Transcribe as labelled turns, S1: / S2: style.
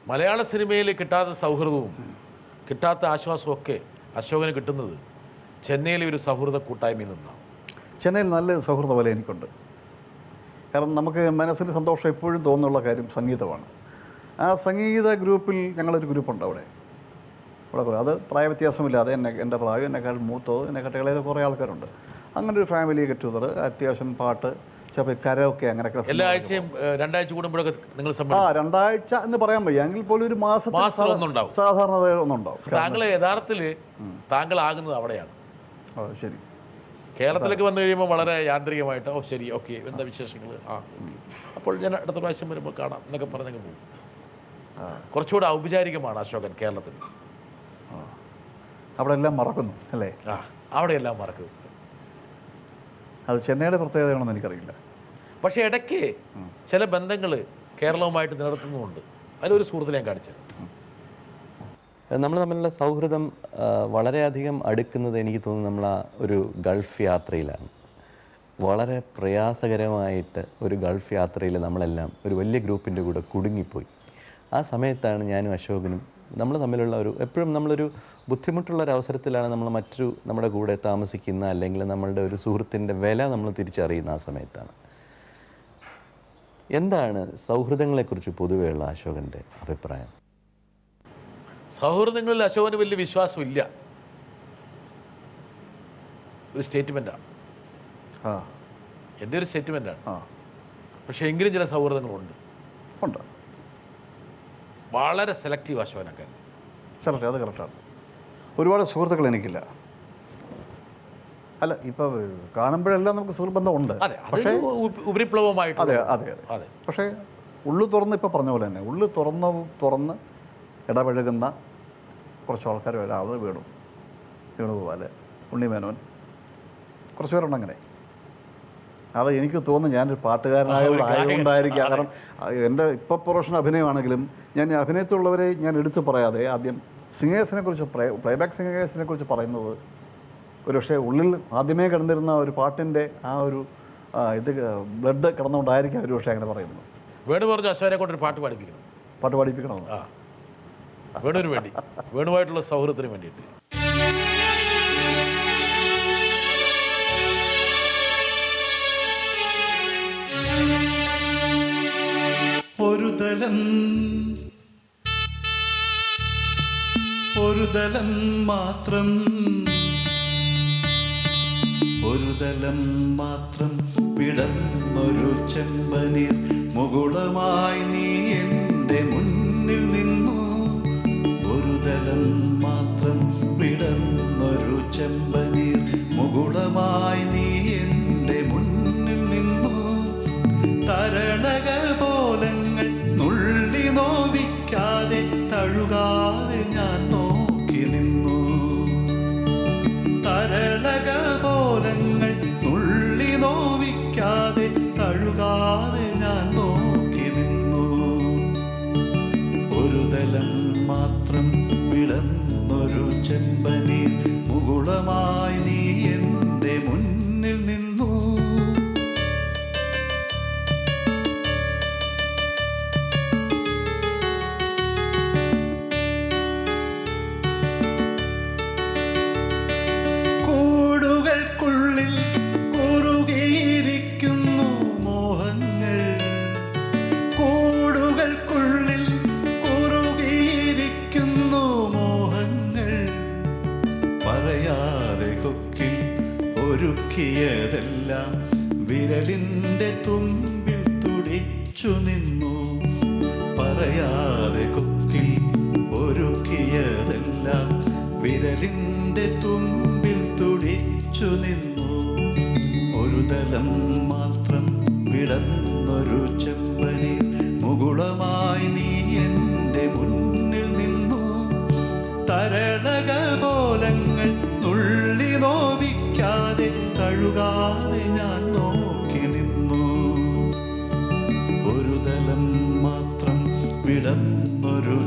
S1: മലയാള സിനിമയിൽ കിട്ടാത്ത സൗഹൃദവും കിട്ടാത്ത ആശ്വാസവും ഒക്കെ അശോകന് കിട്ടുന്നത് ചെന്നൈയിലെ ഒരു സൗഹൃദ കൂട്ടായ്മയിൽ നിന്നാണ്.
S2: ചെന്നൈയിൽ നല്ല സൗഹൃദ പോലെ എനിക്കുണ്ട്. കാരണം നമുക്ക് മനസ്സിന് സന്തോഷം എപ്പോഴും തോന്നുന്നുള്ള കാര്യം സംഗീതമാണ്. ആ സംഗീത ഗ്രൂപ്പിൽ ഞങ്ങളൊരു ഗ്രൂപ്പുണ്ട് അവിടെ കുറേ അത് പ്രായവ്യത്യാസമില്ലാതെ എൻ്റെ പ്രായം എന്നെക്കാൾ മൂത്തോ എന്നെക്കാട്ട് ഇളയത് കുറേ ആൾക്കാരുണ്ട്. അങ്ങനെ ഒരു ഫാമിലി ഗെറ്റ് ടുഗദർ, അത്യാവശ്യം പാട്ട്, ചിലപ്പോൾ കരോക്കെ അങ്ങനെയൊക്കെ
S1: എല്ലാ ആഴ്ചയും 2 ആഴ്ച കൂടുമ്പോഴൊക്കെ നിങ്ങൾ
S2: 2 ആഴ്ച എന്ന് പറയാൻ വയ്യ, എങ്കിൽ പോലും ഒരു മാസം സാധാരണ ഒന്നുണ്ടാവും.
S1: താങ്കൾ യഥാർത്ഥത്തിൽ താങ്കളാകുന്നത് അവിടെയാണ്.
S2: ശരി.
S1: കേരളത്തിലേക്ക് വന്നു കഴിയുമ്പോൾ വളരെ യാന്ത്രികമായിട്ട് ശരി ഓക്കെ എന്താ വിശേഷങ്ങൾ അപ്പോൾ ഞാൻ അടുത്ത പ്രാവശ്യം വരുമ്പോൾ കാണാം എന്നൊക്കെ പറഞ്ഞങ്ങ് പോകും. കുറച്ചുകൂടെ ഔപചാരികമാണ് അശോകൻ കേരളത്തിൽ.
S2: അവിടെ എല്ലാം മറക്കുന്നു അല്ലേ?
S1: അവിടെയെല്ലാം മറക്കും.
S2: അത് ചെന്നൈയുടെ പ്രത്യേകതയാണെന്ന് എനിക്കറിയില്ല.
S1: പക്ഷേ ഇടയ്ക്ക് ചില ബന്ധങ്ങൾ കേരളവുമായിട്ട് നിലനിർത്തുന്നുമുണ്ട്. അതിലൊരു സുഹൃത്തിനെ ഞാൻ കാണിച്ചത്.
S3: നമ്മൾ തമ്മിലുള്ള സൗഹൃദം വളരെയധികം അടുക്കുന്നത് എനിക്ക് തോന്നുന്നു നമ്മൾ ആ ഒരു ഗൾഫ് യാത്രയിലാണ്. വളരെ പ്രയാസകരമായിട്ട് ഒരു ഗൾഫ് യാത്രയിൽ നമ്മളെല്ലാം ഒരു വലിയ ഗ്രൂപ്പിൻ്റെ കൂടെ കുടുങ്ങിപ്പോയി. ആ സമയത്താണ് ഞാനും അശോകനും നമ്മൾ തമ്മിലുള്ള എപ്പോഴും നമ്മളൊരു ബുദ്ധിമുട്ടുള്ളൊരവസരത്തിലാണ് നമ്മൾ നമ്മുടെ കൂടെ താമസിക്കുന്ന അല്ലെങ്കിൽ നമ്മളുടെ ഒരു സുഹൃത്തിൻ്റെ വില നമ്മൾ തിരിച്ചറിയുന്ന ആ സമയത്താണ്. എന്താണ് സൗഹൃദങ്ങളെക്കുറിച്ച് പൊതുവെയുള്ള അശോകൻ്റെ അഭിപ്രായം?
S1: സൗഹൃദങ്ങളിൽ അശോകന് വലിയ വിശ്വാസമില്ല, ഒരു സ്റ്റേറ്റ്മെൻറ്റാണ്, എൻ്റെ ഒരു സ്റ്റേറ്റ്മെൻറ്റാണ്. പക്ഷേ എങ്കിലും ചില സൗഹൃദങ്ങളുണ്ട്. വളരെ സെലക്റ്റീവ് അശോകനൊക്കെ.
S2: അത് കറക്റ്റാണ്. ഒരുപാട് സുഹൃത്തുക്കൾ എനിക്കില്ല. അല്ല, ഇപ്പോൾ കാണുമ്പോഴെല്ലാം നമുക്ക് സുഹൃബന്ധം ഉണ്ട്.
S1: പക്ഷേ ഉപരിപ്ലവമായിട്ട്.
S2: അതെ അതെ അതെ. പക്ഷേ ഉള്ളു തുറന്ന് ഇപ്പോൾ പറഞ്ഞ പോലെ തന്നെ ഉള്ളു തുറന്ന് ഇടപഴകുന്ന കുറച്ച് ആൾക്കാർ അത് വേണുഗോപാൽ, ഉണ്ണിമേനോൻ, കുറച്ച് പേരുണ്ട് അങ്ങനെ. അത് എനിക്ക് തോന്നുന്നു ഞാനൊരു പാട്ടുകാരനായതുകൊണ്ടായിരിക്കാം. കാരണം എൻ്റെ ഇപ്പോൾ പ്രൊഫഷണൽ അഭിനയമാണെങ്കിലും ഞാൻ അഭിനയത്തിലുള്ളവരെ ഞാൻ എടുത്തു പറയാതെ ആദ്യം സിംഗേഴ്സിനെ കുറിച്ച് പ്ലേബാക്ക് സിംഗേഴ്സിനെ കുറിച്ച് പറയുന്നത് ഒരു പക്ഷേ ഉള്ളിൽ ആദ്യമേ കിടന്നിരുന്ന ഒരു പാട്ടിൻ്റെ ആ ഒരു ഇത് ബ്ലഡ് കിടന്നുകൊണ്ടായിരിക്കാം ഒരു പക്ഷേ അങ്ങനെ പറയുന്നത്.
S1: വേണു പറഞ്ഞു അശോകനെ കൊണ്ടൊരു പാട്ട്
S2: പാടിപ്പിക്കണം.
S1: വേണുവിന് വേണ്ടി, വേണുവായിട്ടുള്ള സൗഹൃദത്തിന് വേണ്ടിയിട്ട്.
S4: ഒരു തലം മാത്രം പിടന്നൊരു ചെമ്പനീർ മുകുളമായി നീ എൻ്റെ മുന്നിൽ നിന്നു. ഒരു തലം മാത്രം പിടന്നൊരു ചെമ്പനീർ മുകുളമായി നീ എൻ്റെ മുന്നിൽ നിന്നു. തരണകപോലങ്ങൾ നുള്ളി നോവിക്കാതെ തഴുകാതെ ഞാൻ നോക്കി നിന്നു. തരണകപോലങ്ങൾ നുള്ളി നോവിക്കാതെ തഴുകാതെ ഞാൻ നോക്കി നിന്നു. ഒരു തലം മാത്രം വിളന്നൊരു ചെമ്പനീർ മുകുളമായി നീ എൻ്റെ മുന്നിൽ നിന്നു. ഒരുക്കിയതെല്ലാം വിരലിൻ്റെ തുമ്പിൽ തുടിച്ചു നിന്നു. പറയാതെ കൊക്കിൽ ഒരുക്കിയതെല്ലാം വിരലിൻ്റെ തുമ്പിൽ തുടിച്ചു നിന്നു. ഒരു തലം മാത്രം വിടന്നൊരു ചെമ്പനീർ മുകുളമായി നീ എൻ്റെ മുന്നിൽ നിന്നു. തരണകപോലങ്ങൾ നുള്ളി നോവിക്കാതെ തഴുകാതെ ഞാൻ നോക്കി നിന്നു. ഒരു തലം മാത്രം വിടന്നൊരു